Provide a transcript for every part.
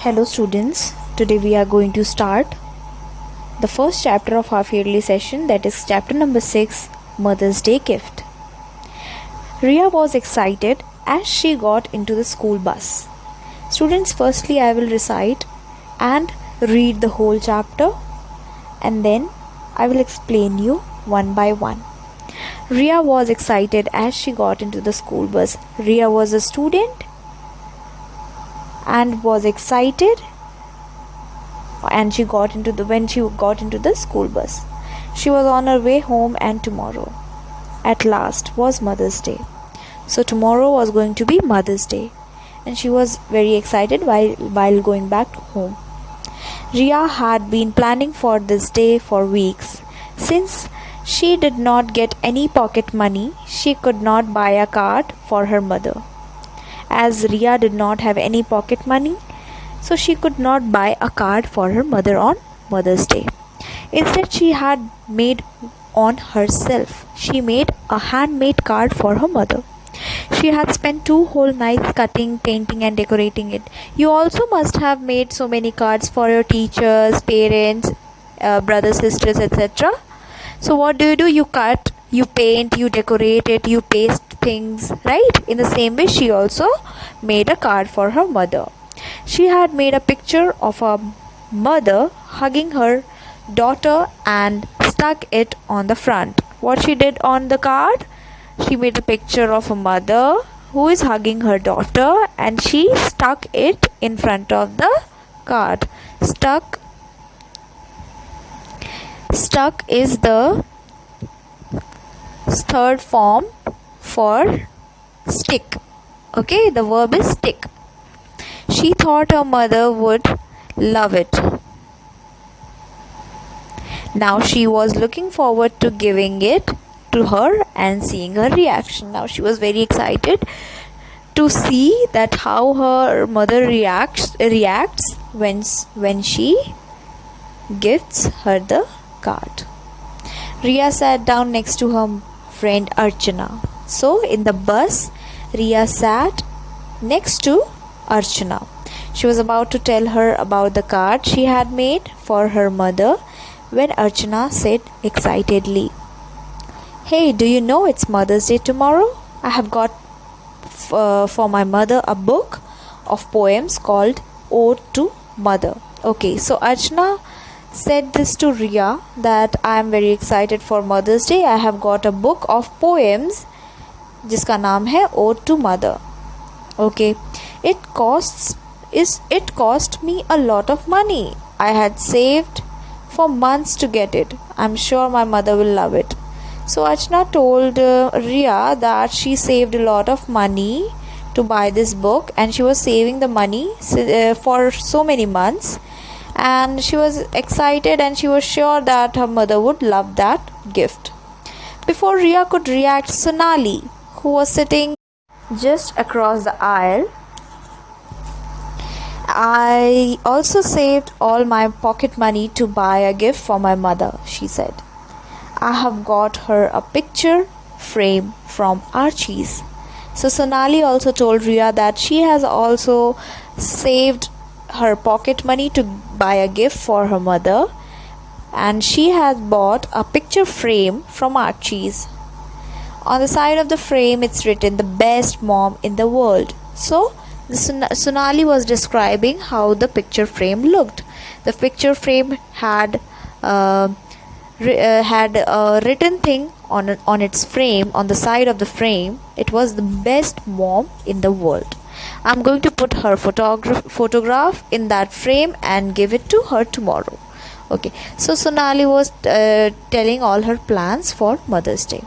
Hello students, today we are going to start the first chapter of our yearly session, that is chapter number 6, Mother's Day Gift. Ria was excited as she got into the school bus. Students, firstly I will recite and read the whole chapter and then I will explain you one by one. Ria was excited as she got into the school bus. Ria was a student and was excited and when she got into the school bus. She was on her way home, and tomorrow at last was Mother's Day. So tomorrow was going to be Mother's Day and she was very excited while going back home. Ria had been planning for this day for weeks. Since she did not get any pocket money, she could not buy a card for her mother. As Ria did not have any pocket money, so she could not buy a card for her mother on Mother's Day. Instead, she had made on herself. She made a handmade card for her mother. She had spent 2 whole nights cutting, painting and decorating it. You also must have made so many cards for your teachers, parents, brothers, sisters, etc. So what do? You cut, you paint, you decorate it, you paste things, right? In the same way, she also made a card for her mother. She had made a picture of a mother hugging her daughter and stuck it on the front. What she did on the card? She made a picture of a mother who is hugging her daughter and she stuck it in front of the card. Stuck is the third form for stick. Okay, the verb is stick. She thought her mother would love it. Now she was looking forward to giving it to her and seeing her reaction. Now she was very excited to see that how her mother reacts when she gifts her the card. Ria sat down next to her friend Archana. So in the bus, Ria sat next to Archana. She was about to tell her about the card she had made for her mother when Archana said excitedly, "Hey, do you know it's Mother's Day tomorrow? I have got for my mother a book of poems called Ode to Mother." Okay, so Archana said this to Ria that I am very excited for Mother's Day. I have got a book of poems जिसका नाम है Ode to Mother. Okay, it cost me a lot of money. I had saved for months to get it. I'm sure my mother will love it. So Archana told Ria that she saved a lot of money to buy this book and she was saving the money for so many months, and she was excited and she was sure that her mother would love that gift. Before Ria could react, Sonali, who was sitting just across the aisle, "I also saved all my pocket money to buy a gift for my mother," she said. "I have got her a picture frame from Archie's." So Sonali also told Ria that she has also saved her pocket money to buy a gift for her mother, and she has bought a picture frame from Archie's. On the side of the frame it's written, "The best mom in the world." So Sonali was describing how the picture frame looked. The picture frame had a written thing on its frame, on the side of the frame. It was "The best mom in the world." I'm going to put her photograph in that frame and give it to her tomorrow. Okay, so Sonali was telling all her plans for Mother's Day.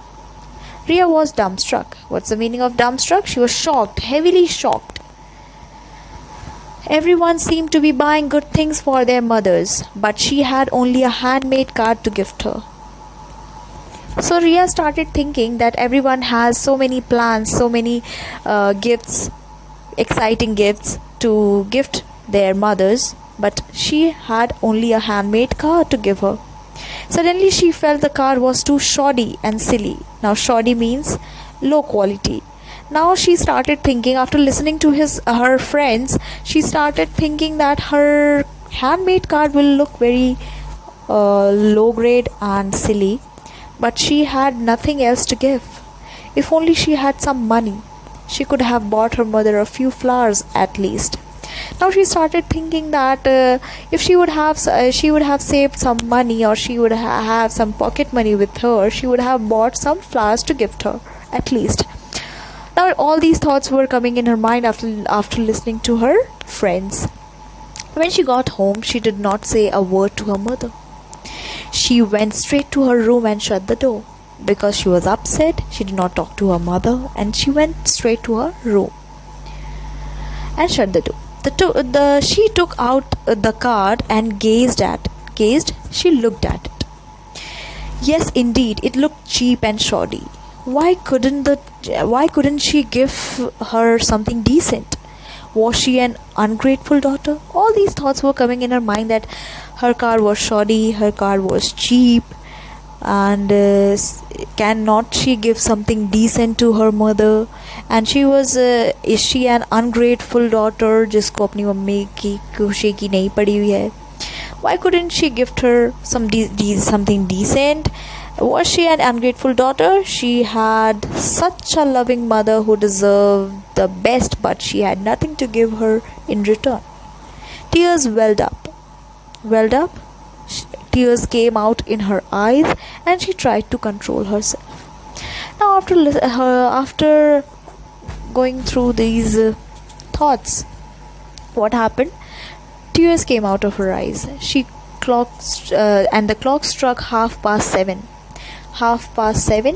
Ria was dumbstruck. What's the meaning of dumbstruck? She was shocked, heavily shocked. Everyone seemed to be buying good things for their mothers, but she had only a handmade card to gift her. So Ria started thinking that everyone has so many plans, so many gifts, exciting gifts to gift their mothers, but she had only a handmade card to give her. Suddenly she felt the card was too shoddy and silly. Now shoddy means low quality. Now she started thinking, after listening to her friends, she started thinking that her handmade card will look very low grade and silly, but she had nothing else to give. If only she had some money, she could have bought her mother a few flowers at least. Now she started thinking that if she would have saved some money, or she would have some pocket money with her, she would have bought some flowers to gift her at least. Now all these thoughts were coming in her mind after listening to her friends. When she got home, she did not say a word to her mother. She went straight to her room and shut the door. Because she was upset, she did not talk to her mother, and she went straight to her room and shut the door. She took out the card and she looked at it. Yes, indeed, it looked cheap and shoddy. Why couldn't she give her something decent? Was she an ungrateful daughter? All these thoughts were coming in her mind, that her card was shoddy, her card was cheap, and cannot she give something decent to her mother? And she was is she an ungrateful daughter जिसको अपनी mummy की खुशी की नहीं पड़ी हुई है? Why couldn't she gift her something decent? Was she an ungrateful daughter? She had such a loving mother who deserved the best, but she had nothing to give her in return. Tears welled up. Welled up? Tears came out in her eyes, and she tried to control herself. Now, after going through these thoughts, what happened? Tears came out of her eyes. And the clock struck 7:30. 7:30.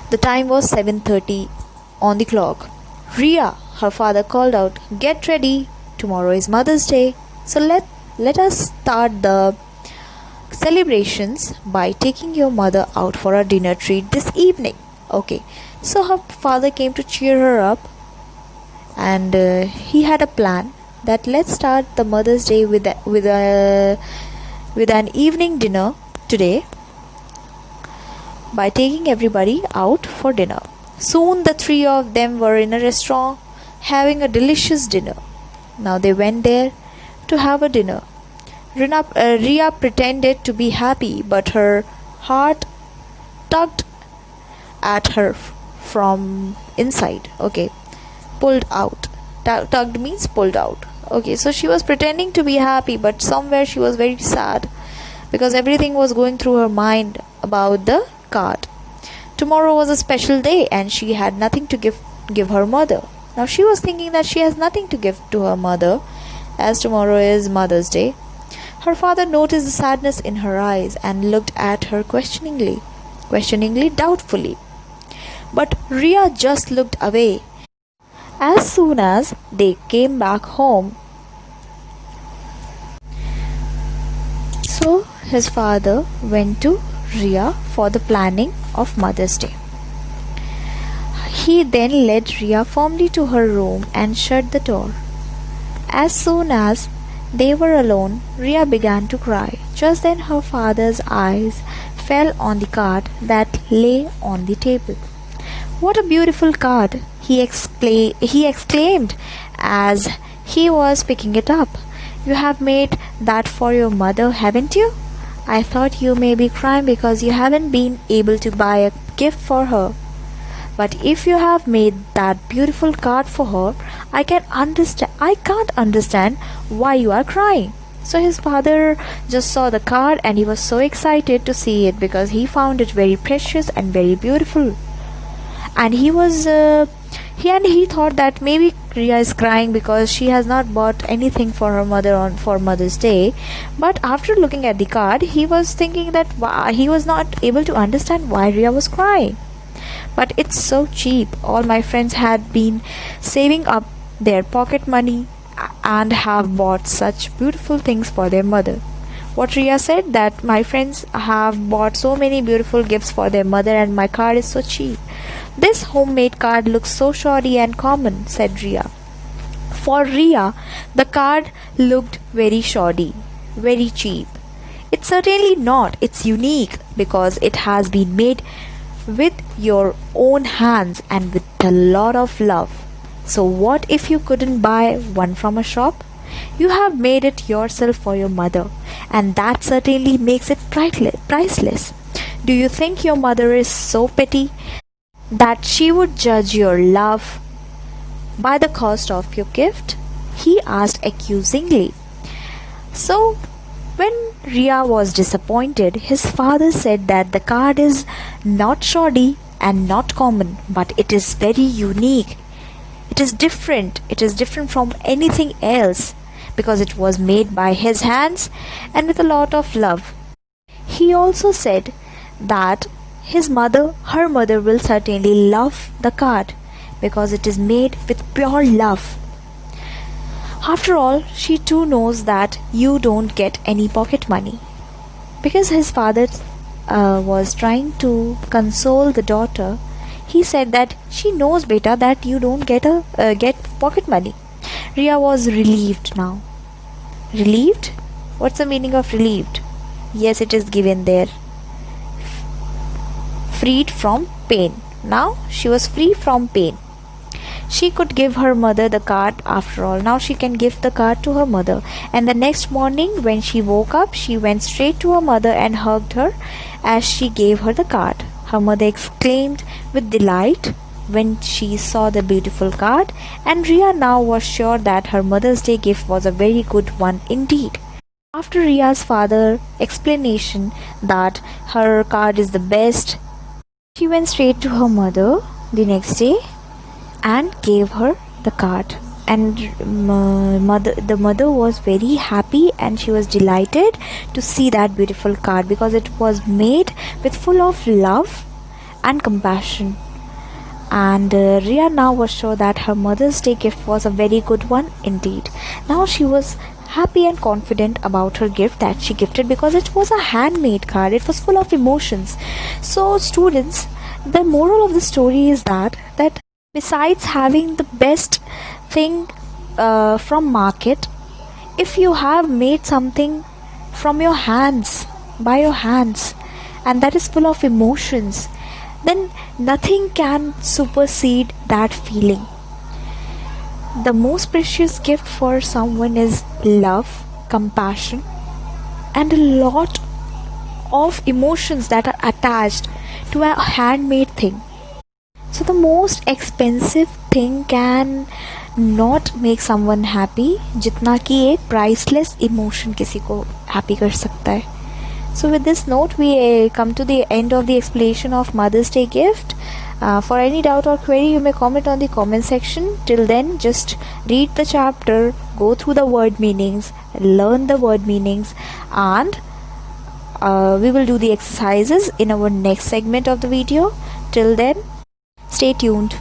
The time was 7:30 on the clock. Ria, her father called out, "Get ready. Tomorrow is Mother's Day. So let us start the celebrations by taking your mother out for a dinner treat this evening." Okay, so her father came to cheer her up, and he had a plan that let's start the Mother's Day with an evening dinner today by taking everybody out for dinner. Soon the three of them were in a restaurant having a delicious dinner. Now they went there to have a dinner. Ria pretended to be happy, but her heart tugged at her from inside. Okay, pulled out. Tugged means pulled out. Okay, so she was pretending to be happy, but somewhere she was very sad because everything was going through her mind about the card. Tomorrow was a special day, and she had nothing to give her mother. Now she was thinking that she has nothing to give to her mother, as tomorrow is Mother's Day. Her father noticed the sadness in her eyes and looked at her questioningly, doubtfully. But Ria just looked away. As soon as they came back home, so his father went to Ria for the planning of Mother's Day. He then led Ria firmly to her room and shut the door. As soon as they were alone, Ria began to cry. Just then her father's eyes fell on the card that lay on the table. "What a beautiful card!" he exclaimed as he was picking it up. "You have made that for your mother, haven't you? I thought you may be crying because you haven't been able to buy a gift for her. But if you have made that beautiful card for her, I can't understand why you are crying." So his father just saw the card, and he was so excited to see it because he found it very precious and very beautiful. And he thought that maybe Ria is crying because she has not bought anything for her mother for Mother's Day. But after looking at the card, he was thinking that he was not able to understand why Ria was crying. "But it's so cheap. All my friends had been saving up their pocket money and have bought such beautiful things for their mother." What Ria said, that my friends have bought so many beautiful gifts for their mother and my card is so cheap. "This homemade card looks so shoddy and common," said Ria. For Ria, the card looked very shoddy, very cheap. "It's certainly not. It's unique because it has been made with your own hands and with a lot of love. So, what if you couldn't buy one from a shop? You have made it yourself for your mother, and that certainly makes it priceless. Do you think your mother is so petty that she would judge your love by the cost of your gift? He asked accusingly. So, when Ria was disappointed, his father said that the card is not shoddy and not common, but it is very unique. It is different. It is different from anything else because it was made by his hands and with a lot of love. He also said that her mother will certainly love the card because it is made with pure love. After all, she too knows that you don't get any pocket money. Because his father was trying to console the daughter, he said that she knows, beta, that you don't get pocket money. Ria was relieved now. Relieved? What's the meaning of relieved? Yes, it is given there. Freed from pain. Now she was free from pain. She could give her mother the card after all. Now she can give the card to her mother. And the next morning, when she woke up, she went straight to her mother and hugged her as she gave her the card. Her mother exclaimed with delight when she saw the beautiful card, and Ria now was sure that her Mother's Day gift was a very good one indeed. After Ria's father's explanation that her card is the best, she went straight to her mother the next day and gave her the card. And the mother was very happy and she was delighted to see that beautiful card because it was made with full of love and compassion. And Ria now was sure that her Mother's Day gift was a very good one indeed. Now she was happy and confident about her gift that she gifted because it was a handmade card. It was full of emotions. So students, the moral of the story is that besides having the best thing from market, if you have made something from your hands, by your hands, and that is full of emotions, then nothing can supersede that feeling. The most precious gift for someone is love, compassion, and a lot of emotions that are attached to a handmade thing. So the most expensive thing can not make someone happy जितना कि एक priceless emotion किसी को happy कर सकता है. So with this note, we come to the end of the explanation of Mother's Day gift. For any doubt or query, you may comment on the comment section. Till then, just read the chapter, go through the word meanings, learn the word meanings, and we will do the exercises in our next segment of the video. Till then, stay tuned.